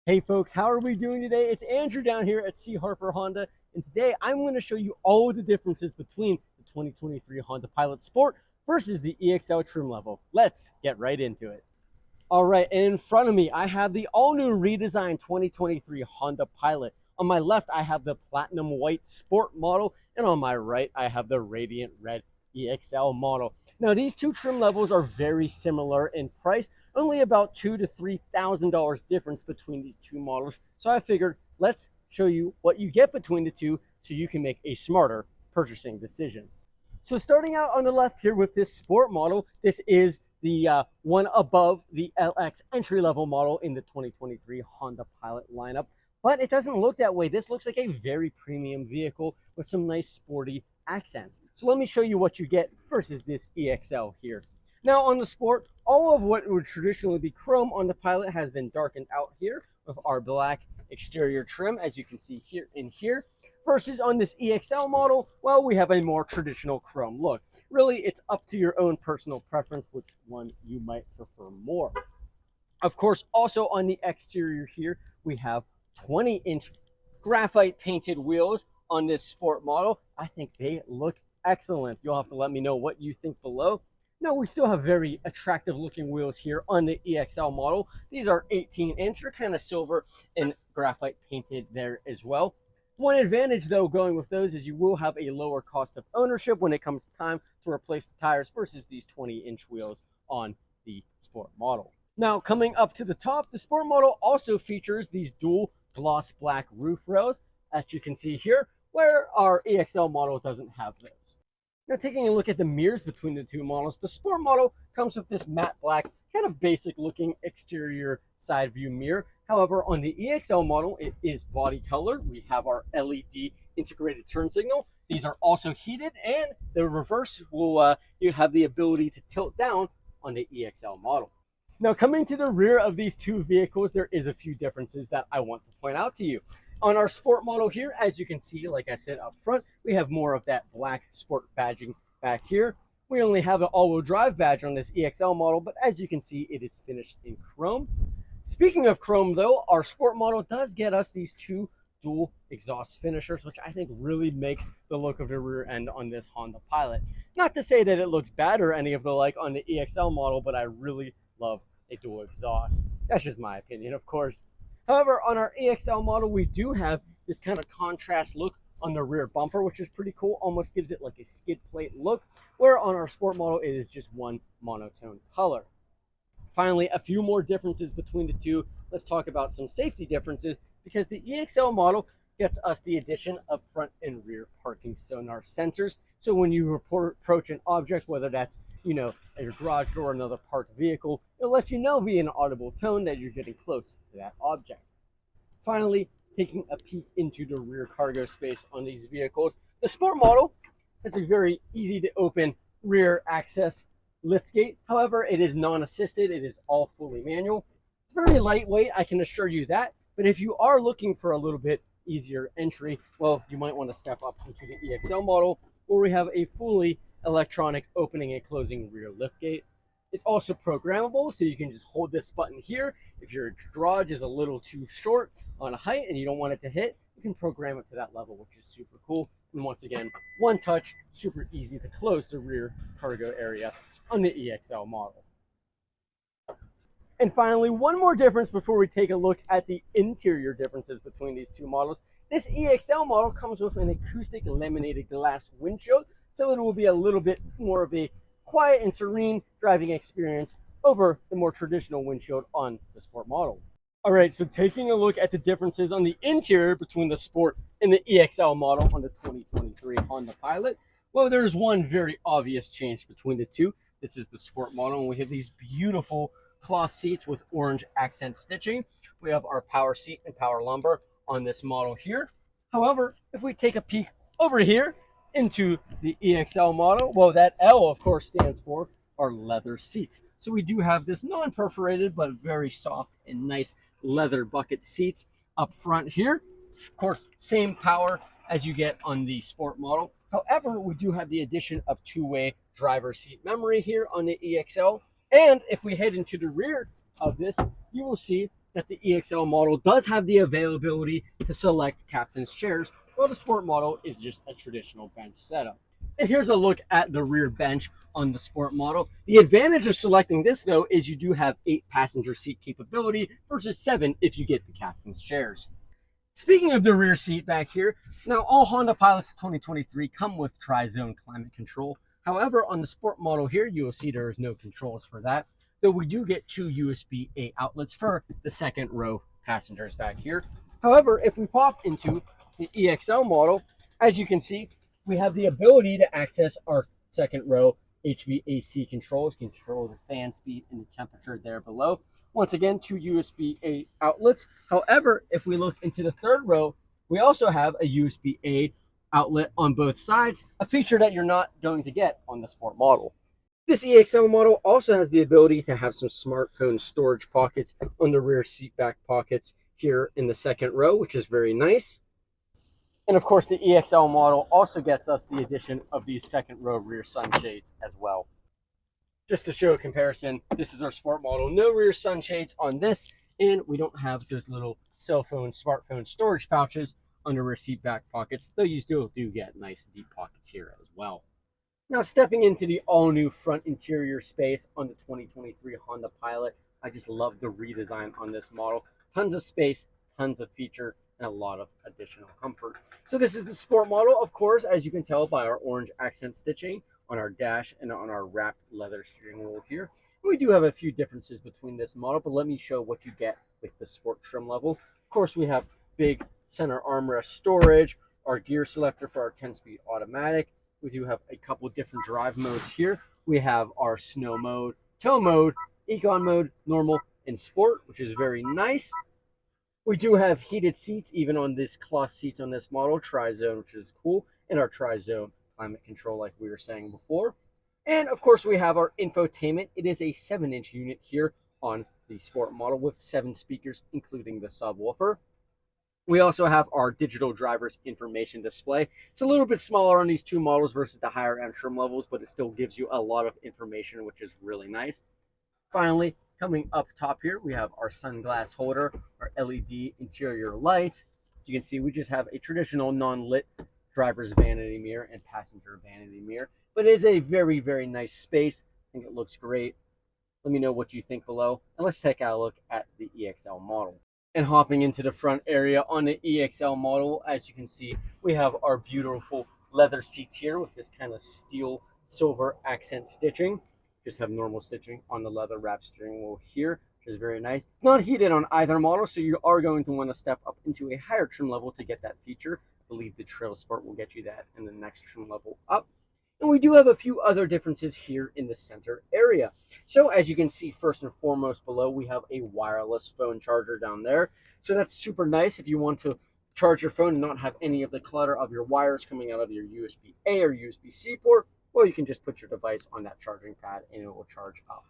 Hey folks, how are we doing today? It's Andrew down here at C. Harper Honda, and today I'm going to show you all of the differences between the 2023 Honda Pilot Sport versus the EXL trim level. Let's get right into it. All right, and in front of me, I have the all-new redesigned 2023 Honda Pilot. On my left, I have the Platinum White Sport model, and on my right, I have the Radiant Red EXL model. Now, these two trim levels are very similar in price, only about $2,000 to $3,000 difference between these two models. So I figured let's show you what you get between the two so you can make a smarter purchasing decision. So starting out on the left here with this Sport model, this is the one above the LX entry-level model in the 2023 Honda Pilot lineup. But it doesn't look that way. This looks like a very premium vehicle with some nice sporty accents. So let me show you what you get versus this EXL here. Now on the Sport, all of what would traditionally be chrome on the Pilot has been darkened out here with our black exterior trim, as you can see here and here, versus on this EXL model, well, we have a more traditional chrome look. Really, it's up to your own personal preference which one you might prefer more. Of course, also on the exterior here, we have 20-inch graphite painted wheels on this Sport model. I think they look excellent. You'll have to let me know what you think below. Now, we still have very attractive looking wheels here on the EXL model. These are 18-inch. They're kind of silver and graphite painted there as well. One advantage, though, going with those is you will have a lower cost of ownership when it comes time to replace the tires versus these 20-inch wheels on the Sport model. Now, coming up to the top, the Sport model also features these dual gloss black roof rails, as you can see here, where our EXL model doesn't have those. Now, taking a look at the mirrors between the two models, the Sport model comes with this matte black, kind of basic looking exterior side view mirror. However, on the EXL model, it is body colored. We have our LED integrated turn signal. These are also heated, and the reverse will you have the ability to tilt down on the EXL model. Now, coming to the rear of these two vehicles, there is a few differences that I want to point out to you. On our Sport model here, as you can see, like I said up front, we have more of that black Sport badging back here. We only have an all-wheel drive badge on this EXL model, but as you can see, it is finished in chrome. Speaking of chrome, though, our Sport model does get us these two dual exhaust finishers, which I think really makes the look of the rear end on this Honda Pilot. Not to say that it looks bad or any of the like on the EXL model, but I really love a dual exhaust. That's just my opinion, of course. However, on our EXL model, we do have this kind of contrast look on the rear bumper, which is pretty cool. Almost gives it like a skid plate look, where on our Sport model, it is just one monotone color. Finally, a few more differences between the two. Let's talk about some safety differences, because the EXL model gets us the addition of front and rear parking sonar sensors. So when you approach an object, whether that's, your garage door or another parked vehicle, it'll let you know via an audible tone that you're getting close to that object. Finally, taking a peek into the rear cargo space on these vehicles, the Sport model has a very easy to open rear access lift gate. However, it is non-assisted. It is all fully manual. It's very lightweight, I can assure you that. But if you are looking for a little bit easier entry, well, you might want to step up into the EXL model, where we have a fully electronic opening and closing rear liftgate. It's also programmable, so you can just hold this button here. If your garage is a little too short on a height and you don't want it to hit, you can program it to that level, which is super cool. And once again, one touch, super easy to close the rear cargo area on the EXL model. And finally, one more difference before we take a look at the interior differences between these two models. This EXL model comes with an acoustic laminated glass windshield, so it will be a little bit more of a quiet and serene driving experience over the more traditional windshield on the Sport model. All right, so taking a look at the differences on the interior between the Sport and the EXL model on the 2023 Honda Pilot, well, there's one very obvious change between the two. This is the Sport model, and we have these beautiful cloth seats with orange accent stitching. We have our power seat and power lumbar on this model here. However, if we take a peek over here into the EXL model, well, that L, of course, stands for our leather seats. So we do have this non-perforated but very soft and nice leather bucket seats up front here. Of course, same power as you get on the Sport model. However, we do have the addition of two-way driver seat memory here on the EXL. And if we head into the rear of this, you will see that the EXL model does have the availability to select captain's chairs, while the Sport model is just a traditional bench setup. And here's a look at the rear bench on the Sport model. The advantage of selecting this, though, is you do have 8 passenger seat capability versus 7 if you get the captain's chairs. Speaking of the rear seat back here, now all Honda Pilots 2023 come with tri-zone climate control. However, on the Sport model here, you will see there is no controls for that, though we do get 2 USB-A outlets for the second row passengers back here. However, if we pop into the EXL model, as you can see, we have the ability to access our second row HVAC controls, control the fan speed and the temperature there below. Once again, 2 USB-A outlets. However, if we look into the third row, we also have a USB-A outlet on both sides, a feature that you're not going to get on the Sport model. This EXL model also has the ability to have some smartphone storage pockets on the rear seat back pockets here in the second row, which is very nice. And of course, the EXL model also gets us the addition of these second row rear sunshades as well. Just to show a comparison, this is our Sport model. No rear sunshades on this, and we don't have those little cell phone, smartphone storage pouches under rear seat back pockets, though you still do get nice deep pockets here as well. Now, stepping into the all-new front interior space on the 2023 Honda Pilot, I just love the redesign on this model. Tons of space, tons of feature, and a lot of additional comfort. So this is the Sport model, of course, as you can tell by our orange accent stitching on our dash and on our wrapped leather steering wheel here. We do have a few differences between this model, but let me show what you get with the Sport trim level. Of course, we have big center armrest storage, our gear selector for our 10-speed automatic. We do have a couple of different drive modes here. We have our snow mode, tow mode, econ mode, normal, and sport, which is very nice. We do have heated seats, even on this cloth seats on this model, tri-zone, which is cool, and our tri-zone climate control like we were saying before. And of course, we have our infotainment. It is a 7-inch unit here on the Sport model with 7 speakers, including the subwoofer. We also have our digital driver's information display. It's a little bit smaller on these two models versus the higher end trim levels, but it still gives you a lot of information, which is really nice. Finally, coming up top here, we have our sunglass holder, our LED interior lights. As you can see, we just have a traditional non-lit driver's vanity mirror and passenger vanity mirror, but it is a very, very nice space. I think it looks great. Let me know what you think below, and let's take a look at the EXL model. And hopping into the front area on the EXL model, as you can see, we have our beautiful leather seats here with this kind of steel silver accent stitching. Just have normal stitching on the leather wrap steering wheel here, which is very nice. It's not heated on either model, so you are going to want to step up into a higher trim level to get that feature. I believe the Trail Sport will get you that in the next trim level up. And we do have a few other differences here in the center area. So as you can see, first and foremost below, we have a wireless phone charger down there. So that's super nice if you want to charge your phone and not have any of the clutter of your wires coming out of your USB-A or USB-C port. Well, you can just put your device on that charging pad and it will charge up,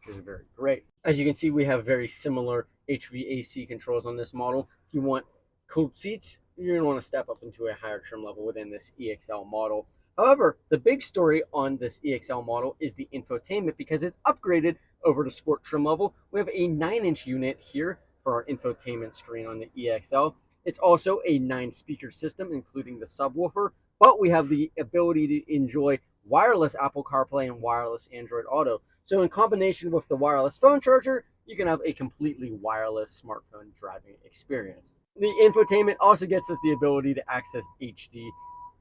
which is very great. As you can see, we have very similar HVAC controls on this model. If you want cooled seats, you're going to want to step up into a higher trim level within this EXL model. However, the big story on this EXL model is the infotainment because it's upgraded over to Sport trim level. We have a 9-inch unit here for our infotainment screen on the EXL. It's also a 9-speaker system, including the subwoofer, but we have the ability to enjoy wireless Apple CarPlay and wireless Android Auto. So in combination with the wireless phone charger, you can have a completely wireless smartphone driving experience. The infotainment also gets us the ability to access HD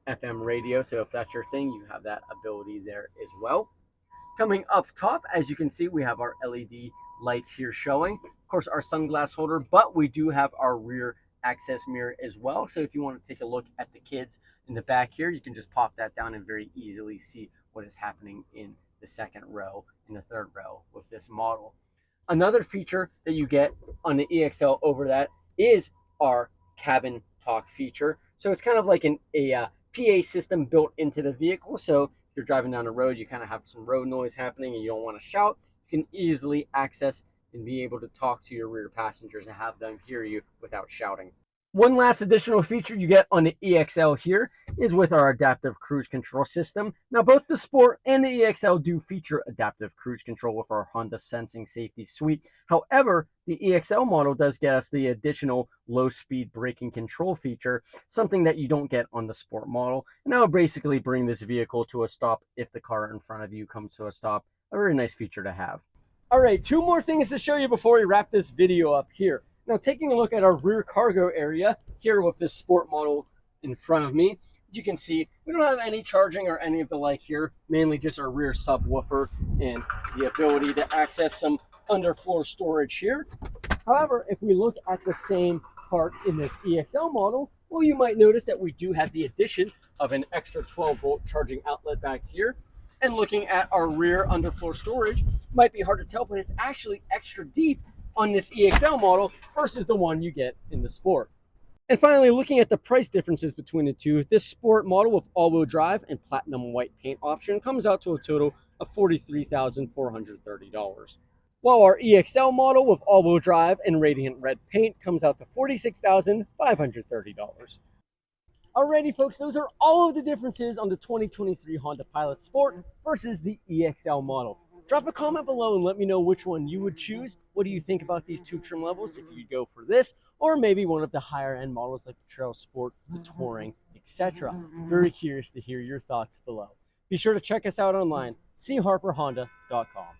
FM radio, so if that's your thing, you have that ability there as well. Coming up top, as you can see, we have our LED lights here showing. Of course, our sunglass holder, but we do have our rear access mirror as well. So if you want to take a look at the kids in the back here, you can just pop that down and very easily see what is happening in the second row and the third row with this model. Another feature that you get on the EXL over that is our cabin talk feature. So it's kind of like a PA system built into the vehicle. So if you're driving down the road, you kind of have some road noise happening and you don't want to shout, you can easily access and be able to talk to your rear passengers and have them hear you without shouting. One last additional feature you get on the EXL here is with our adaptive cruise control system. Now, both the Sport and the EXL do feature adaptive cruise control with our Honda Sensing Safety Suite. However, the EXL model does get us the additional low-speed braking control feature, something that you don't get on the Sport model. And that will basically bring this vehicle to a stop if the car in front of you comes to a stop. A very nice feature to have. All right, two more things to show you before we wrap this video up here. Now, taking a look at our rear cargo area here with this Sport model in front of me, as you can see, we don't have any charging or any of the like here, mainly just our rear subwoofer and the ability to access some underfloor storage here. However, if we look at the same part in this EXL model, well, you might notice that we do have the addition of an extra 12-volt charging outlet back here. And looking at our rear underfloor storage, might be hard to tell, but it's actually extra deep on this EXL model versus the one you get in the Sport. And finally, looking at the price differences between the two, this Sport model with all-wheel drive and platinum white paint option comes out to a total of $43,430. While our EXL model with all-wheel drive and radiant red paint comes out to $46,530. Alrighty, folks, those are all of the differences on the 2023 Honda Pilot Sport versus the EXL model. Drop a comment below and let me know which one you would choose. What do you think about these two trim levels, if you'd go for this, or maybe one of the higher end models like the Trail Sport, the Touring, etc. Very curious to hear your thoughts below. Be sure to check us out online, charperhonda.com.